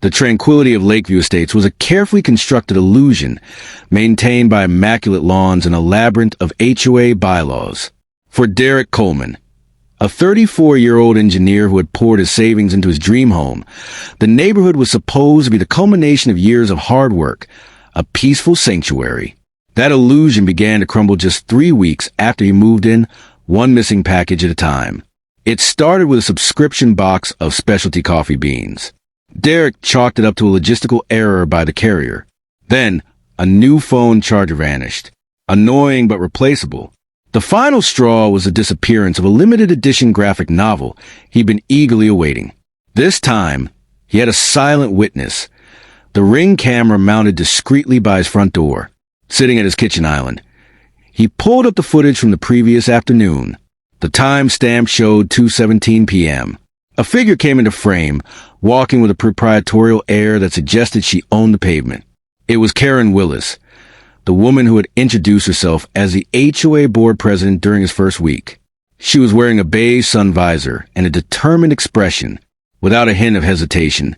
The tranquility of Lakeview Estates was a carefully constructed illusion, maintained by immaculate lawns and a labyrinth of HOA bylaws. For Derek Coleman, a 34-year-old engineer who had poured his savings into his dream home, the neighborhood was supposed to be the culmination of years of hard work, a peaceful sanctuary. That illusion began to crumble just 3 weeks after he moved in, one missing package at a time. It started with a subscription box of specialty coffee beans. Derek chalked it up to a logistical error by the carrier. Then, a new phone charger vanished. Annoying but replaceable. The final straw was the disappearance of a limited edition graphic novel he'd been eagerly awaiting. This time, he had a silent witness. The Ring camera mounted discreetly by his front door, sitting at his kitchen island. He pulled up the footage from the previous afternoon. The timestamp showed 2:17 p.m. A figure came into frame, walking with a proprietorial air that suggested she owned the pavement. It was Karen Willis, the woman who had introduced herself as the HOA board president during his first week. She was wearing a beige sun visor and a determined expression, without a hint of hesitation.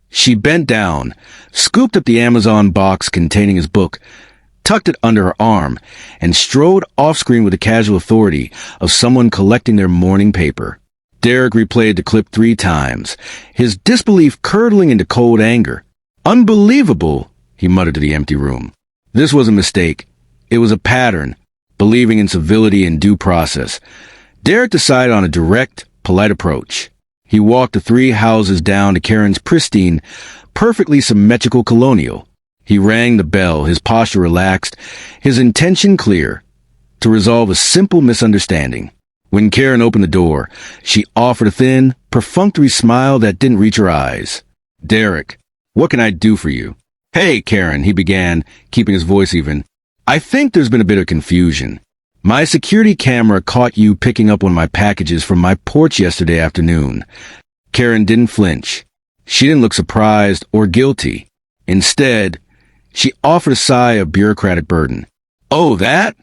She bent down, scooped up the Amazon box containing his book, tucked it under her arm, and strode off-screen with the casual authority of someone collecting their morning paper. Derek replayed the clip 3 times, his disbelief curdling into cold anger. "Unbelievable," he muttered to the empty room. This was a mistake. It was a pattern, believing in civility and due process. Derek decided on a direct, polite approach. He walked the 3 houses down to Karen's pristine, perfectly symmetrical colonial. He rang the bell, his posture relaxed, his intention clear, to resolve a simple misunderstanding. When Karen opened the door, she offered a thin, perfunctory smile that didn't reach her eyes. "Derek, what can I do for you?" "Hey, Karen," he began, keeping his voice even. "I think there's been a bit of confusion. My security camera caught you picking up one of my packages from my porch yesterday afternoon." Karen didn't flinch. She didn't look surprised or guilty. Instead, she offered a sigh of bureaucratic burden. "Oh, that?"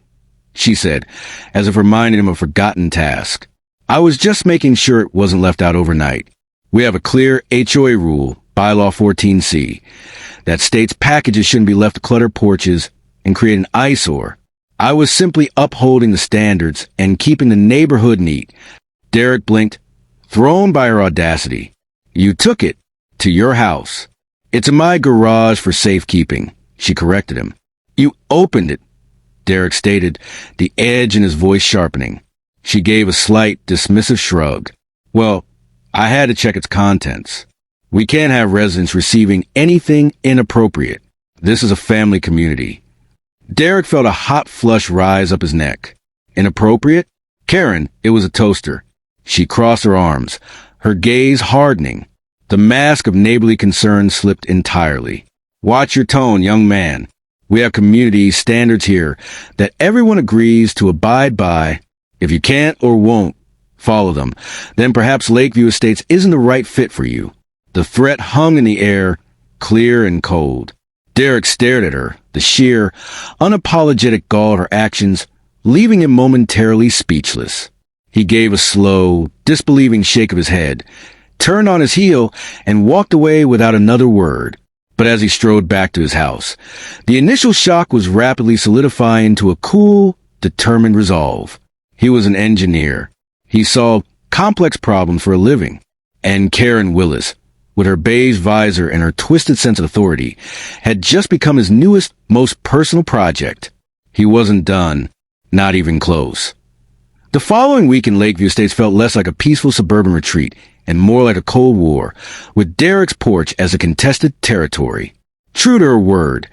she said, as if reminding him of a forgotten task. "I was just making sure it wasn't left out overnight. We have a clear HOA rule, Bylaw 14C, that states packages shouldn't be left to clutter porches and create an eyesore. I was simply upholding the standards and keeping the neighborhood neat." Derek blinked, thrown by her audacity. "You took it to your house." "It's in my garage for safekeeping," she corrected him. "You opened it," Derek stated, the edge in his voice sharpening. She gave a slight, dismissive shrug. "Well, I had to check its contents. We can't have residents receiving anything inappropriate. This is a family community." Derek felt a hot flush rise up his neck. "Inappropriate?" "Karen, it was a toaster." She crossed her arms, her gaze hardening. The mask of neighborly concern slipped entirely. "Watch your tone, young man. We have community standards here that everyone agrees to abide by. If you can't or won't follow them, then perhaps Lakeview Estates isn't the right fit for you." The threat hung in the air, clear and cold. Derek stared at her, the sheer, unapologetic gall of her actions, leaving him momentarily speechless. He gave a slow, disbelieving shake of his head, turned on his heel, and walked away without another word. But as he strode back to his house, the initial shock was rapidly solidifying into a cool, determined resolve. He was an engineer. He solved complex problems for a living. And Karen Willis, with her beige visor and her twisted sense of authority, had just become his newest, most personal project. He wasn't done, not even close. The following week in Lakeview Estates felt less like a peaceful suburban retreat and more like a Cold War, with Derek's porch as a contested territory. True to her word,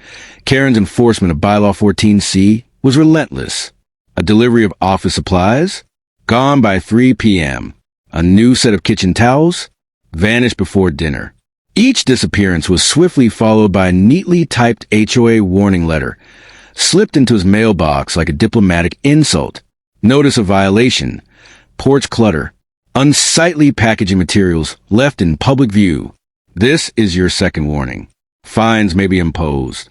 Karen's enforcement of Bylaw 14C was relentless. A delivery of office supplies? Gone by 3 p.m. A new set of kitchen towels? Vanished before dinner. Each disappearance was swiftly followed by a neatly typed HOA warning letter, slipped into his mailbox like a diplomatic insult. Notice of violation, porch clutter, unsightly packaging materials left in public view. This is your second warning. Fines may be imposed.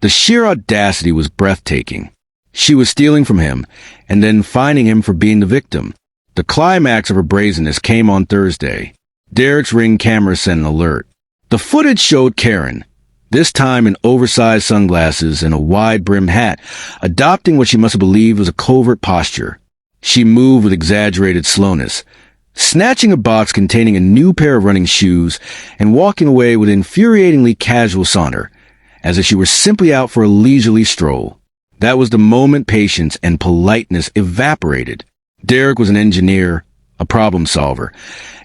The sheer audacity was breathtaking. She was stealing from him and then fining him for being the victim. The climax of her brazenness came on Thursday. Derek's Ring camera sent an alert. The footage showed Karen, this time in oversized sunglasses and a wide-brimmed hat, adopting what she must have believed was a covert posture. She moved with exaggerated slowness, snatching a box containing a new pair of running shoes and walking away with infuriatingly casual saunter, as if she were simply out for a leisurely stroll. That was the moment patience and politeness evaporated. Derek was an engineer, a problem solver,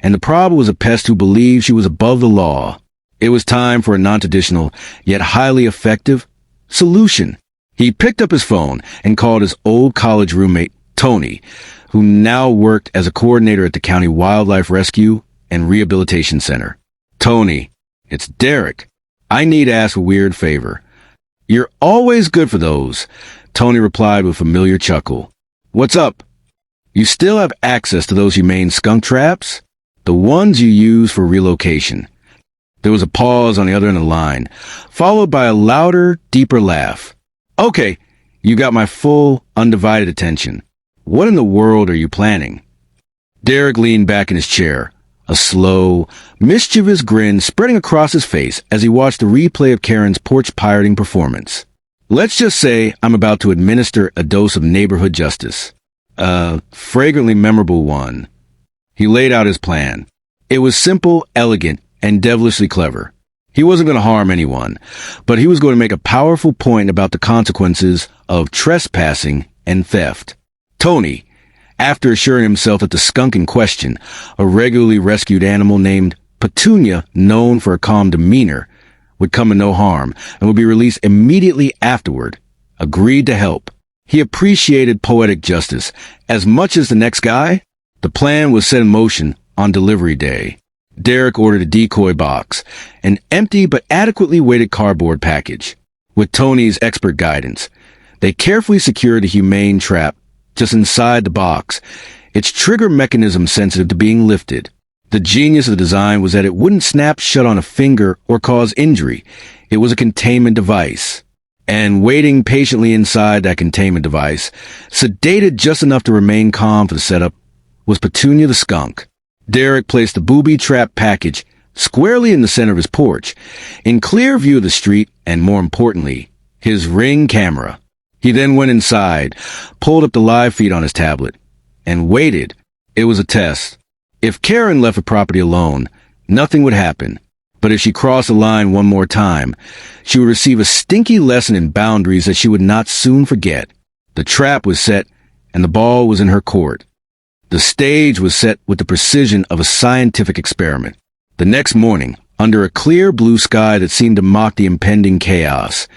and the problem was a pest who believed she was above the law. It was time for a non-traditional, yet highly effective, solution. He picked up his phone and called his old college roommate, Tony, who now worked as a coordinator at the County Wildlife Rescue and Rehabilitation Center. "Tony, it's Derek. I need to ask a weird favor." "You're always good for those," Tony replied with a familiar chuckle. "What's up?" "You still have access to those humane skunk traps? The ones you use for relocation." There was a pause on the other end of the line, followed by a louder, deeper laugh. "Okay, you got my full, undivided attention. What in the world are you planning?" Derek leaned back in his chair, a slow, mischievous grin spreading across his face as he watched the replay of Karen's porch pirating performance. "Let's just say I'm about to administer a dose of neighborhood justice. A fragrantly memorable one." He laid out his plan. It was simple, elegant, and devilishly clever. He wasn't going to harm anyone, but he was going to make a powerful point about the consequences of trespassing and theft. Tony, after assuring himself that the skunk in question, a regularly rescued animal named Petunia, known for a calm demeanor, would come to no harm and would be released immediately afterward, agreed to help. He appreciated poetic justice as much as the next guy. The plan was set in motion on delivery day. Derek ordered a decoy box, an empty but adequately weighted cardboard package. With Tony's expert guidance, they carefully secured a humane trap just inside the box, its trigger mechanism sensitive to being lifted. The genius of the design was that it wouldn't snap shut on a finger or cause injury. It was a containment device. And waiting patiently inside that containment device, sedated just enough to remain calm for the setup, was Petunia the skunk. Derek placed the booby-trap package squarely in the center of his porch, in clear view of the street and, more importantly, his Ring camera. He then went inside, pulled up the live feed on his tablet, and waited. It was a test. If Karen left the property alone, nothing would happen. But if she crossed the line one more time, she would receive a stinky lesson in boundaries that she would not soon forget. The trap was set, and the ball was in her court. The stage was set with the precision of a scientific experiment. The next morning, under a clear blue sky that seemed to mock the impending chaos,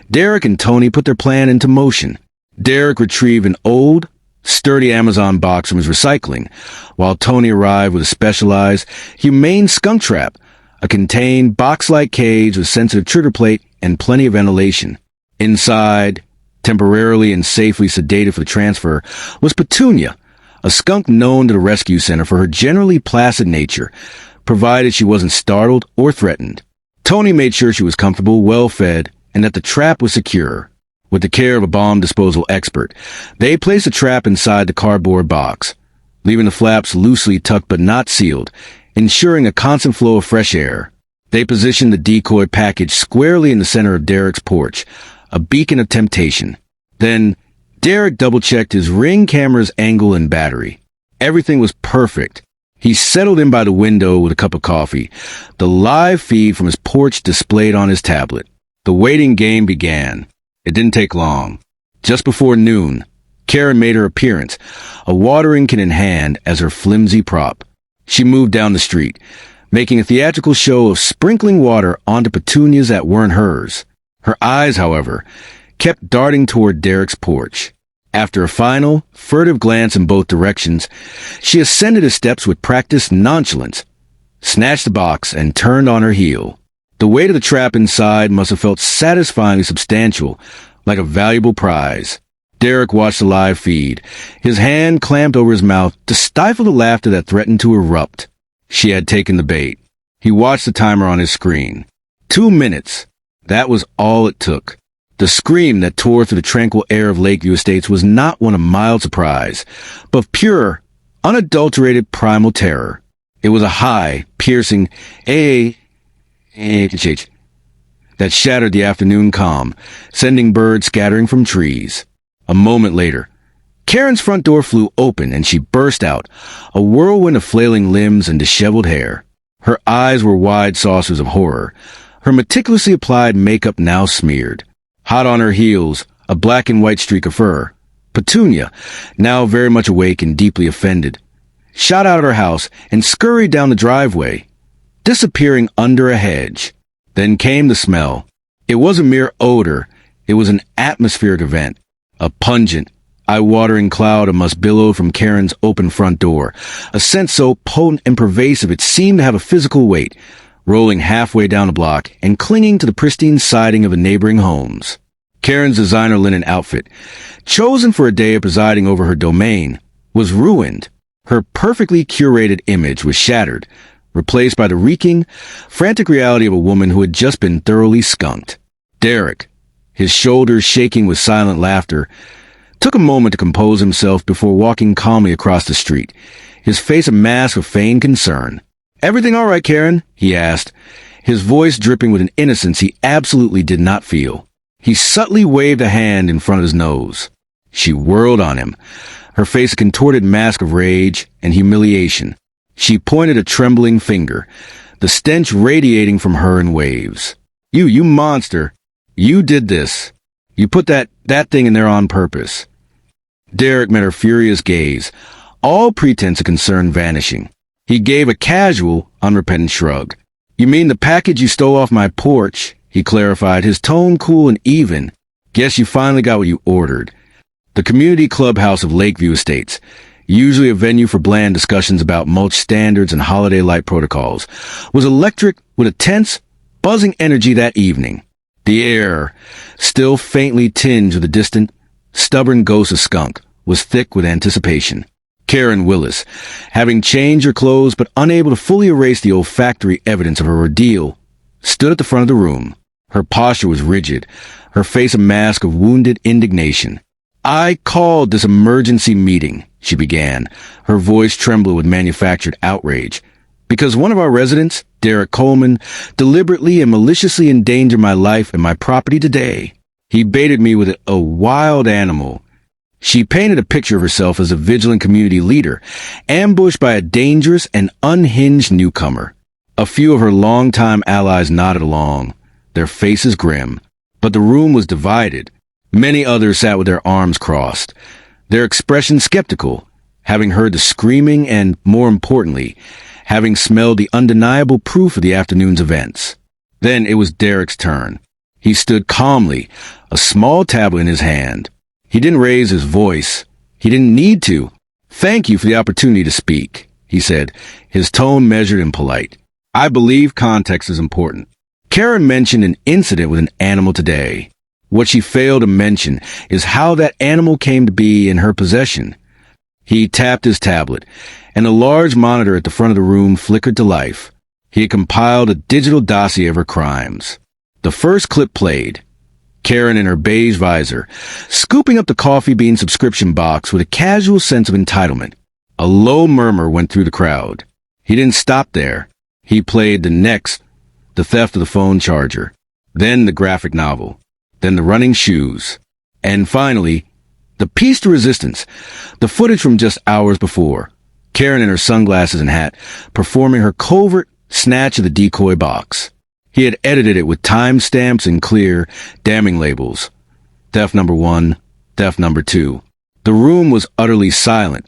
Derek and Tony put their plan into motion. Derek retrieved an old, sturdy Amazon box from his recycling, while Tony arrived with a specialized, humane skunk trap, a contained box-like cage with sensitive trigger plate and plenty of ventilation. Inside, temporarily and safely sedated for the transfer, was Petunia, a skunk known to the rescue center for her generally placid nature, provided she wasn't startled or threatened. Tony made sure she was comfortable, well-fed, and that the trap was secure. With the care of a bomb disposal expert, they placed the trap inside the cardboard box, leaving the flaps loosely tucked but not sealed, ensuring a constant flow of fresh air. They positioned the decoy package squarely in the center of Derek's porch, a beacon of temptation. Then, Derek double-checked his Ring camera's angle and battery. Everything was perfect. He settled in by the window with a cup of coffee, the live feed from his porch displayed on his tablet. The waiting game began. It didn't take long. Just before noon, Karen made her appearance, a watering can in hand as her flimsy prop. She moved down the street, making a theatrical show of sprinkling water onto petunias that weren't hers. Her eyes, however, kept darting toward Derek's porch. After a final, furtive glance in both directions, she ascended the steps with practiced nonchalance, snatched the box, and turned on her heel. The weight of the trap inside must have felt satisfyingly substantial, like a valuable prize. Derek watched the live feed, his hand clamped over his mouth to stifle the laughter that threatened to erupt. She had taken the bait. He watched the timer on his screen. 2 minutes. That was all it took. The scream that tore through the tranquil air of Lakeview Estates was not one of mild surprise, but pure, unadulterated primal terror. It was a high, piercing, that shattered the afternoon calm, sending birds scattering from trees. A moment later, Karen's front door flew open and she burst out, a whirlwind of flailing limbs and disheveled hair. Her eyes were wide saucers of horror, her meticulously applied makeup now smeared. Hot on her heels, a black and white streak of fur. Petunia, now very much awake and deeply offended, shot out of her house and scurried down the driveway, disappearing under a hedge. Then came the smell. It was a mere odor. It was an atmospheric event. A pungent, eye-watering cloud of musk billowed from Karen's open front door, a scent so potent and pervasive it seemed to have a physical weight, rolling halfway down the block and clinging to the pristine siding of the neighboring homes. Karen's designer linen outfit, chosen for a day of presiding over her domain, was ruined. Her perfectly curated image was shattered, replaced by the reeking, frantic reality of a woman who had just been thoroughly skunked. Derek, his shoulders shaking with silent laughter, took a moment to compose himself before walking calmly across the street, his face a mask of feigned concern. "Everything all right, Karen?" he asked, his voice dripping with an innocence he absolutely did not feel. He subtly waved a hand in front of his nose. She whirled on him, her face a contorted mask of rage and humiliation. She pointed a trembling finger, the stench radiating from her in waves. You monster. You did this. You put that thing in there on purpose." Derek met her furious gaze, all pretense of concern vanishing. He gave a casual, unrepentant shrug. "You mean the package you stole off my porch?" he clarified, his tone cool and even. "Guess you finally got what you ordered." The community clubhouse of Lakeview Estates, usually a venue for bland discussions about mulch standards and holiday light protocols, was electric with a tense, buzzing energy that evening. The air, still faintly tinged with a distant, stubborn ghost of skunk, was thick with anticipation. Karen Willis, having changed her clothes but unable to fully erase the olfactory evidence of her ordeal, stood at the front of the room. Her posture was rigid, her face a mask of wounded indignation. "I called this emergency meeting," she began, her voice trembling with manufactured outrage, "because one of our residents, Derek Coleman, deliberately and maliciously endangered my life and my property today. He baited me with a wild animal." She painted a picture of herself as a vigilant community leader, ambushed by a dangerous and unhinged newcomer. A few of her longtime allies nodded along, their faces grim, but the room was divided. Many others sat with their arms crossed, their expressions skeptical, having heard the screaming and, more importantly, having smelled the undeniable proof of the afternoon's events. Then it was Derek's turn. He stood calmly, a small tablet in his hand. He didn't raise his voice. He didn't need to. "Thank you for the opportunity to speak," he said, his tone measured and polite. "I believe context is important. Karen mentioned an incident with an animal today. What she failed to mention is how that animal came to be in her possession." He tapped his tablet, and a large monitor at the front of the room flickered to life. He had compiled a digital dossier of her crimes. The first clip played. Karen in her beige visor, scooping up the coffee bean subscription box with a casual sense of entitlement. A low murmur went through the crowd. He didn't stop there. He played the theft of the phone charger, then the graphic novel, then the running shoes, and finally, the piece de resistance, the footage from just hours before. Karen in her sunglasses and hat, performing her covert snatch of the decoy box. He had edited it with timestamps and clear, damning labels. Theft number 1, theft number 2. The room was utterly silent,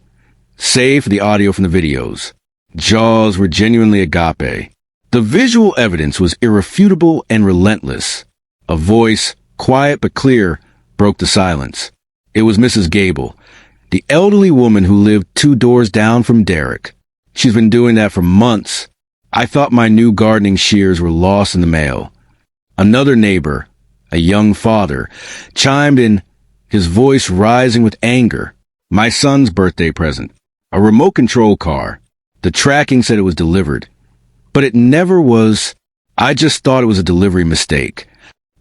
save for the audio from the videos. Jaws were genuinely agape. The visual evidence was irrefutable and relentless. A voice, quiet but clear, broke the silence. It was Mrs. Gable, the elderly woman who lived 2 doors down from Derek. "She's been doing that for months. I thought my new gardening shears were lost in the mail." Another neighbor, a young father, chimed in, his voice rising with anger. "My son's birthday present. A remote control car. The tracking said it was delivered. But it never was. I just thought it was a delivery mistake."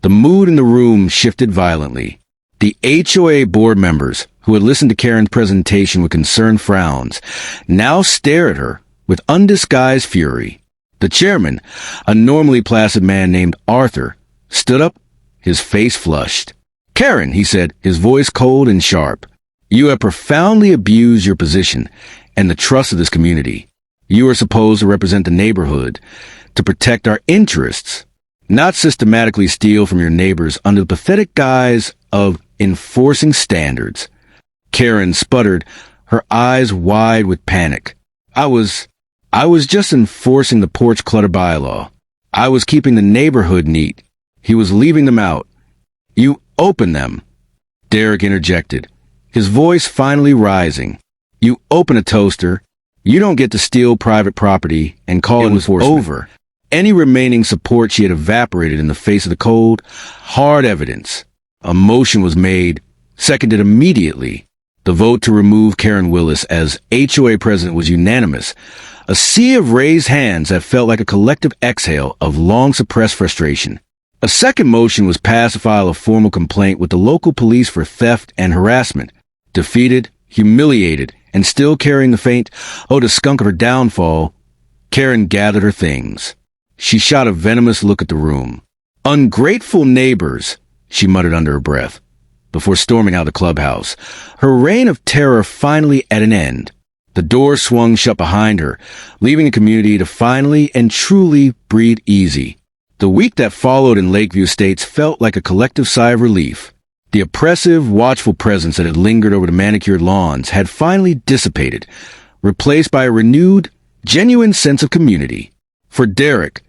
The mood in the room shifted violently. The HOA board members, who had listened to Karen's presentation with concerned frowns, now stared at her with undisguised fury. The chairman, a normally placid man named Arthur, stood up, his face flushed. "Karen," he said, his voice cold and sharp, "you have profoundly abused your position and the trust of this community. You are supposed to represent the neighborhood, to protect our interests, not systematically steal from your neighbors under the pathetic guise of enforcing standards." Karen sputtered, her eyes wide with panic. I was just enforcing the porch clutter bylaw. I was keeping the neighborhood neat. He was leaving them out. "You open them," Derek interjected, his voice finally rising. "You open a toaster. You don't get to steal private property and call it enforcement." Over. Any remaining support she had evaporated in the face of the cold, hard evidence. A motion was made, seconded immediately. The vote to remove Karen Willis as HOA president was unanimous. A sea of raised hands that felt like a collective exhale of long-suppressed frustration. A second motion was passed to file a formal complaint with the local police for theft and harassment. Defeated, humiliated, and still carrying the faint, "Oh, the skunk of her downfall," Karen gathered her things. She shot a venomous look at the room. "Ungrateful neighbors," she muttered under her breath, before storming out of the clubhouse, her reign of terror finally at an end. The door swung shut behind her, leaving the community to finally and truly breathe easy. The week that followed in Lakeview Estates felt like a collective sigh of relief. The oppressive, watchful presence that had lingered over the manicured lawns had finally dissipated, replaced by a renewed, genuine sense of community. For Derek,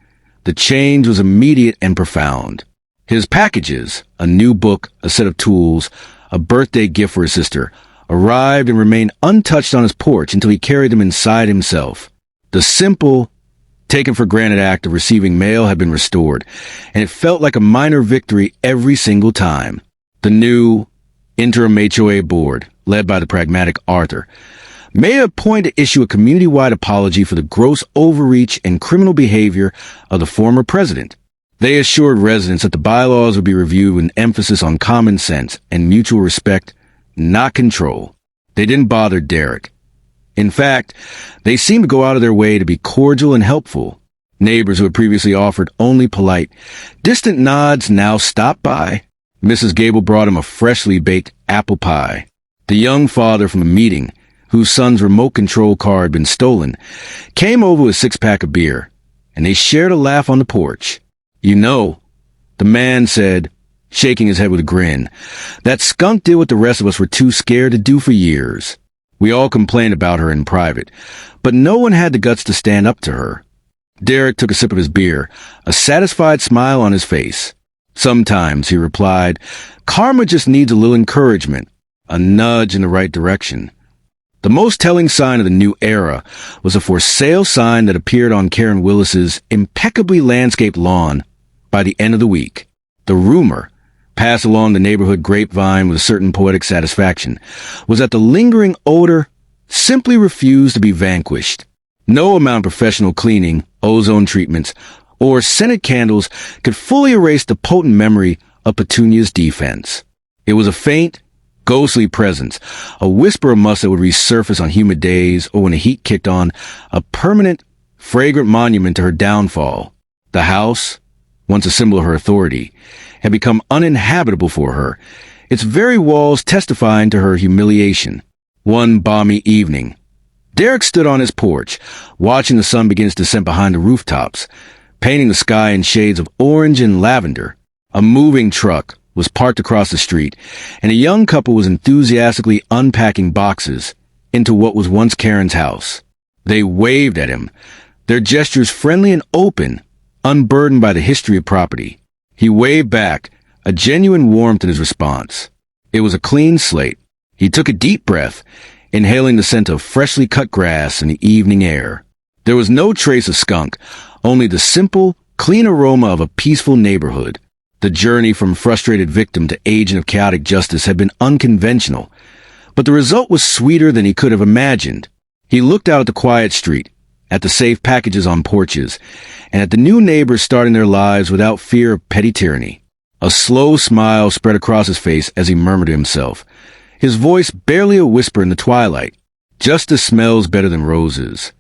the change was immediate and profound. His packages, a new book, a set of tools, a birthday gift for his sister, arrived and remained untouched on his porch until he carried them inside himself. The simple, taken-for-granted act of receiving mail had been restored, and it felt like a minor victory every single time. The new interim HOA board, led by the pragmatic Arthur, made a point to issue a community-wide apology for the gross overreach and criminal behavior of the former president. They assured residents that the bylaws would be reviewed with an emphasis on common sense and mutual respect, not control. They didn't bother Derek. In fact, they seemed to go out of their way to be cordial and helpful. Neighbors who had previously offered only polite, distant nods now stopped by. Mrs. Gable brought him a freshly baked apple pie. The young father from a meeting, whose son's remote control car had been stolen, came over with a six-pack of beer, and they shared a laugh on the porch. "You know," the man said, shaking his head with a grin, "that skunk did what the rest of us were too scared to do for years. We all complained about her in private, but no one had the guts to stand up to her." Derek took a sip of his beer, a satisfied smile on his face. "Sometimes," he replied, "karma just needs a little encouragement, a nudge in the right direction." The most telling sign of the new era was a for sale sign that appeared on Karen Willis's impeccably landscaped lawn by the end of the week. The rumor, passed along the neighborhood grapevine with a certain poetic satisfaction, was that the lingering odor simply refused to be vanquished. No amount of professional cleaning, ozone treatments, or scented candles could fully erase the potent memory of Petunia's defense. It was a faint, ghostly presence, a whisper of musk that would resurface on humid days or when the heat kicked on, a permanent, fragrant monument to her downfall. The house, once a symbol of her authority, had become uninhabitable for her, its very walls testifying to her humiliation. One balmy evening, Derek stood on his porch, watching the sun begin to descend behind the rooftops, painting the sky in shades of orange and lavender. A moving truck was parked across the street, and a young couple was enthusiastically unpacking boxes into what was once Karen's house. They waved at him, their gestures friendly and open, unburdened by the history of property. He waved back, a genuine warmth in his response. It was a clean slate. He took a deep breath, inhaling the scent of freshly cut grass in the evening air. There was no trace of skunk, only the simple, clean aroma of a peaceful neighborhood. The journey from frustrated victim to agent of chaotic justice had been unconventional, but the result was sweeter than he could have imagined. He looked out at the quiet street, at the safe packages on porches, and at the new neighbors starting their lives without fear of petty tyranny. A slow smile spread across his face as he murmured to himself, his voice barely a whisper in the twilight. "Justice smells better than roses."